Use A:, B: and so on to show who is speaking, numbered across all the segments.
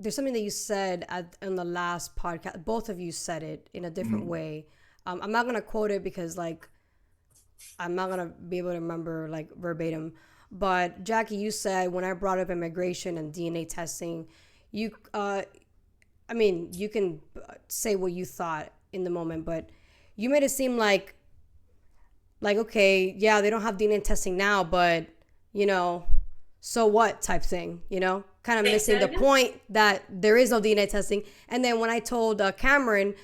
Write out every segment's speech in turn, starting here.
A: there's something that you said in the last podcast. Both of you said it in a different
B: Mhm.
A: way. I'm not gonna quote it because like I'm not gonna be able to remember like verbatim. But Jackie, you said when I brought up immigration and DNA testing, you I mean, you can say what you thought in the moment, but you made it seem like okay, yeah, they don't have DNA testing now, but you know, so what type thing, kind of
C: Wait, say
A: missing
C: that
A: the
C: again?
A: point that there is no DNA testing. And then when I told Cameron,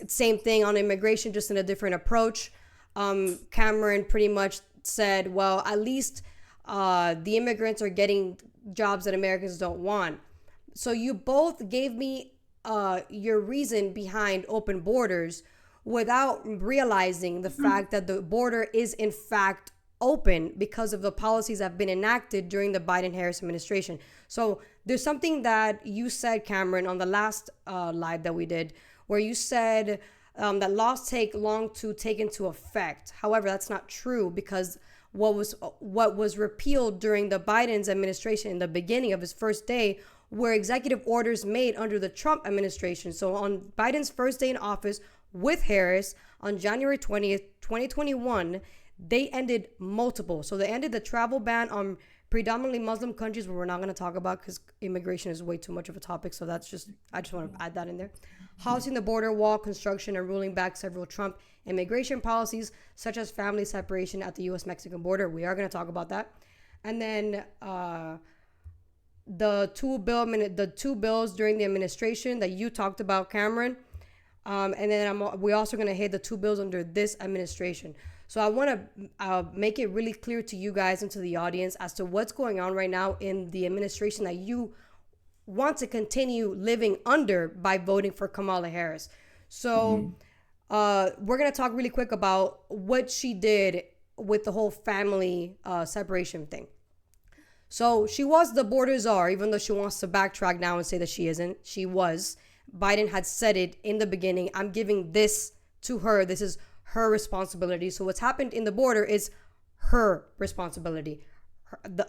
A: same thing on immigration, just in a different approach. Cameron pretty much said, well, at least the immigrants are getting jobs that Americans don't want. So you both gave me your reason behind open borders without realizing the fact that the border is in fact open because of the policies that have been enacted during the Biden Harris administration. So there's something that you said, Cameron, on the last live that we did, where you said that laws take long to take into effect. However, that's not true because what was repealed during the Biden's administration in the beginning of his first day were executive orders made under the Trump administration. So on Biden's first day in office with Harris on January 20th, 2021, they ended multiple. So they ended the travel ban on predominantly Muslim countries, where we're not going to talk about because immigration is way too much of a topic. So I just want to add that in there. Halting the border wall construction and ruling back several Trump immigration policies, such as family separation at the U.S. Mexican border. We are going to talk about that. And then the two bills during the administration that you talked about, Cameron. And then we're also going to hit the two bills under this administration. So I want to make it really clear to you guys and to the audience as to what's going on right now in the administration that you want to continue living under by voting for Kamala Harris. So we're going to talk really quick about what she did with the whole family separation thing. So she was the border czar, even though she wants to backtrack now and say that she isn't. She was. Biden had said it in the beginning. I'm giving this to her. This is her responsibility. So what's happened in the border is her responsibility.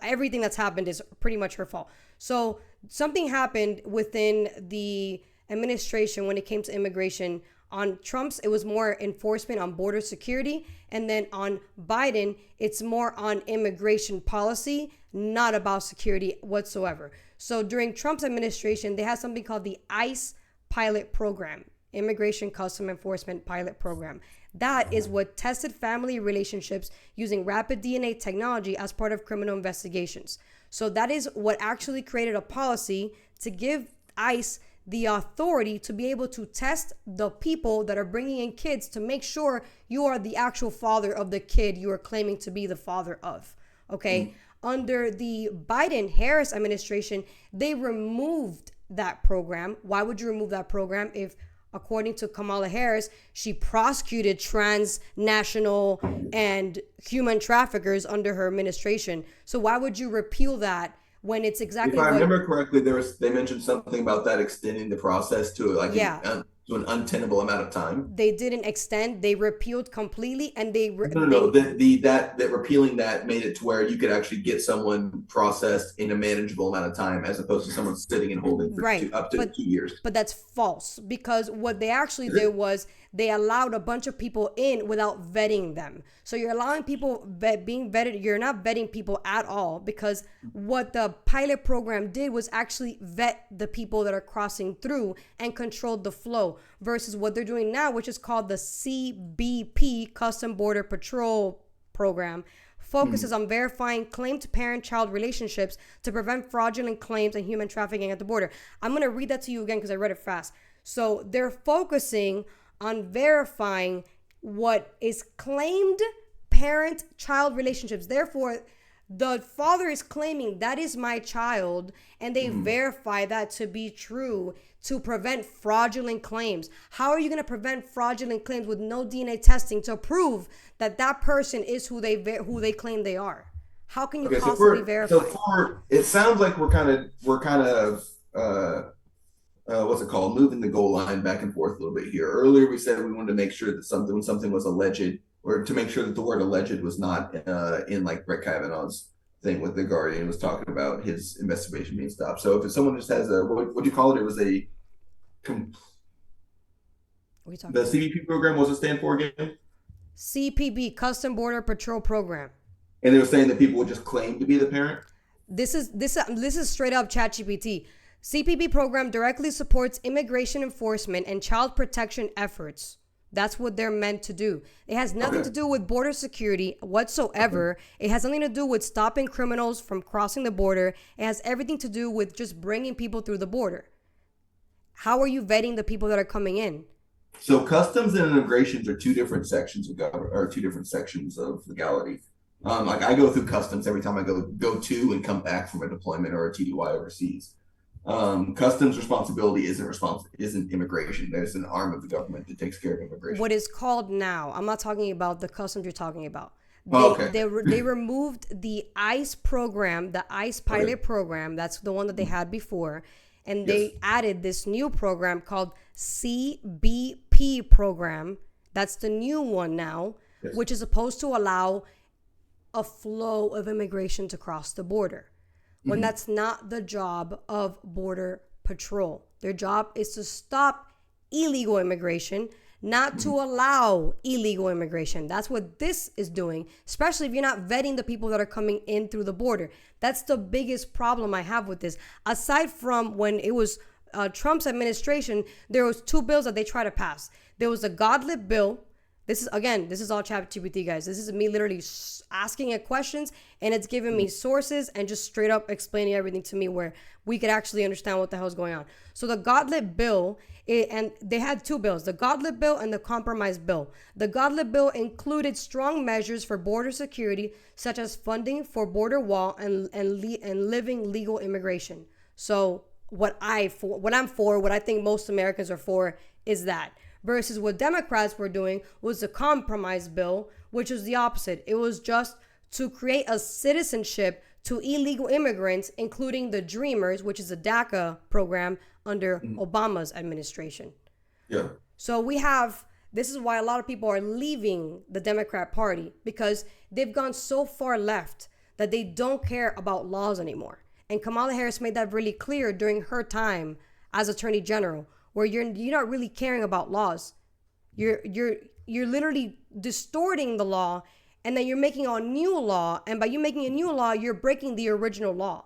A: Everything that's happened is pretty much her fault. So something happened within the administration when it came to immigration. On Trump's, it was more enforcement on border security. And then on Biden, it's more on immigration policy, not about security whatsoever. So during Trump's administration, they had something called the ICE pilot program, Immigration Custom Enforcement Pilot Program. That is what tested family relationships using rapid DNA technology as part of criminal investigations. So that is what actually created a policy to give ICE the authority to be able to test the people that are bringing in kids to make sure you are the actual father of the kid you are claiming to be the father of. Okay. Under the Biden Harris administration, they removed that program. Why would you remove that program if, according to Kamala Harris, she prosecuted transnational and human traffickers under her administration? So why would you repeal that when it's
B: If
A: exactly
B: I
A: what?
B: remember correctly, they mentioned something about that extending the process to like
A: Yeah,
B: to an untenable amount of time.
A: they didn't extend. They repealed completely, and they
B: No, no, no.
A: they
B: That repealing that made it to where you could actually get someone processed in a manageable amount of time, as opposed to someone sitting and holding for
A: right,
B: up to
A: but
B: 2 years.
A: that's false because what they actually
B: Is
A: did
B: it?
A: was they allowed a bunch of people in without vetting them. So you're allowing people being vetted. You're not vetting people at all because what the pilot program did was actually vet the people that are crossing through and control the flow versus what they're doing now, which is called the CBP, Custom Border Patrol Program, focuses on verifying claimed parent-child relationships to prevent fraudulent claims and human trafficking at the border. I'm going to read that to you again because I read it fast. So they're focusing on verifying what is claimed parent-child relationships. Therefore, the father is claiming that is my child, and they verify that to be true to prevent fraudulent claims. How are you going to prevent fraudulent claims with no DNA testing to prove that that person is who they claim they are? How can you
B: Okay,
A: possibly verify?
B: it sounds like we're kind of what's it called, moving the goal line back and forth a little bit here. Earlier we said we wanted to make sure that something was alleged, or to make sure that the word alleged was not in like Brett Kavanaugh's thing with the Guardian was talking about his investigation being stopped. So if someone just has a what do you call it? It was a
A: What are you talking
B: the
A: about?
B: CBP program. What's it stand for again?
A: CPB, Custom Border Patrol Program.
B: And they were saying that people would just claim to be the parent.
A: This is straight up ChatGPT. CPB program directly supports immigration enforcement and child protection efforts. That's what they're meant to do. It has nothing to do with border security whatsoever. It has nothing to do with stopping criminals from crossing the border. It has everything to do with just bringing people through the border. How are you vetting the people that are coming in?
B: So customs and immigrations are two different sections of government, or two different sections of legality. Like I go through customs every time I go to and come back from a deployment or a TDY overseas. Customs responsibility isn't immigration. There's an arm of the government that takes care of immigration.
A: What is called now, I'm not talking about the customs you're talking about. They removed the ICE program, the ICE pilot program. That's the one that they had before. And they added this new program called CBP program. That's the new one now, which is supposed to allow a flow of immigration to cross the border. When that's not the job of Border Patrol. Their job is to stop illegal immigration, not to allow illegal immigration. That's what this is doing, especially if you're not vetting the people that are coming in through the border. That's the biggest problem I have with this. Aside from when it was Trump's administration, there was two bills that they tried to pass. There was the Godlet bill. This is all ChatGPT, guys. This is me literally asking it questions, and it's giving me sources and just straight up explaining everything to me where we could actually understand what the hell is going on. So the Godlet bill, and they had two bills, the Godlet bill and the Compromise bill. The Godlet bill included strong measures for border security, such as funding for border wall and living legal immigration. So what I think most Americans are for is that. Versus what Democrats were doing was the Compromise bill, which was the opposite. It was just to create a citizenship to illegal immigrants, including the Dreamers, which is a DACA program under Obama's administration.
B: Yeah.
A: So this is why a lot of people are leaving the Democrat Party, because they've gone so far left that they don't care about laws anymore. And Kamala Harris made that really clear during her time as Attorney General, where you're not really caring about laws. You're literally distorting the law, and then you're making a new law, and by you making a new law, you're breaking the original law.